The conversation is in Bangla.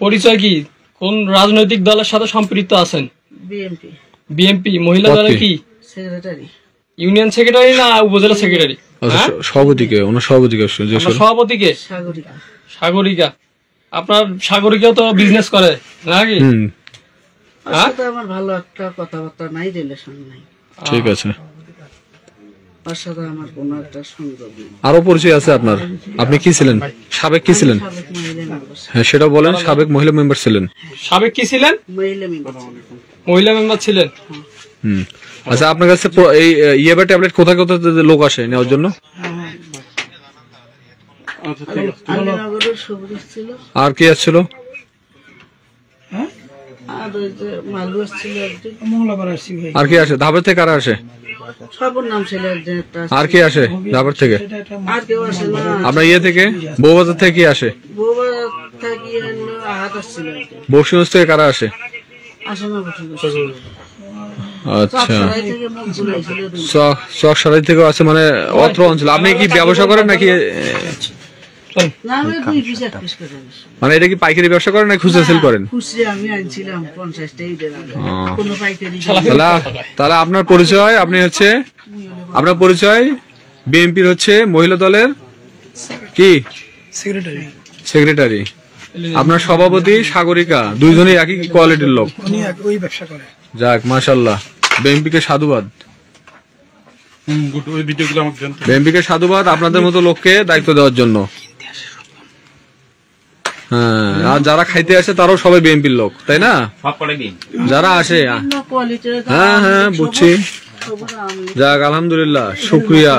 পরিচয় কি? কোন রাজনৈতিক দলের সাথে সম্পৃক্ত আছেন? বিএমপি। বিএমপি। মহিলা দলের কি? সেক্রেটারি। ইউনিয়ন সেক্রেটারি না উপজেলা সেক্রেটারি? সভাপতি কে? ওনার সভাপতি কে? সভাপতি কে? সাগরিকা। সাগরিকা। আপনার সাগরিকাও তো বিজনেস করে নাকি? আমার ভালো একটা কথাবার্তা নাই, রিলেশন নাই। ঠিক আছে। তার সাথে আমার কোনো একটা সংযোগ নেই। আরো পরিচয় আছে আপনার? আপনি কি ছিলেন? সাবেক কি ছিলেন? হ্যাঁ সেটা বলেন। সাবেক মহিলা মেম্বার ছিলেন। সাবেক কি ছিলেন? মহিলা মেম্বার ছিলেন। আচ্ছা, আপনার কাছে এই ইয়েবা ট্যাবলেট কোথায় কোথায় লোক আসে নেওয়ার জন্য? আর কি আসছিল? আর কি আসে? ধাবের থেকে কারা আসে? আর কি আসে ধাবের থেকে? আপনার ইয়ে থেকে বউবাজার থেকে কি আসে? বক্সিগঞ্জ থেকে কারা আসে? আচ্ছা, চকসারাই থেকে আছে, মানে অত্র অঞ্চল। আপনি কি ব্যবসা করেন নাকি? মানে এটা কি পাইকারি ব্যবসা করেন নাকি খুচরা সেল করেন? তাহলে আপনার পরিচয়, আপনি হচ্ছে আপনার পরিচয় বিএনপির হচ্ছে মহিলা দলের কি সেক্রেটারি। আপনার সভাপতি সাগরিকা, দুইজনই একই কোয়ালিটির লোক। যাক মাশাআল্লাহ, বিএনপিকে সাধুবাদ। বিএনপিকে সাধুবাদ আপনাদের মতো লোককে দায়িত্ব দেওয়ার জন্য। হ্যাঁ, আর যারা খাইতে আসে তারাও সবাই বিএনপির লোক, তাই না? যারা আসে, হ্যাঁ হ্যাঁ বুঝছি। যাক আলহামদুলিল্লাহ, শুকরিয়া।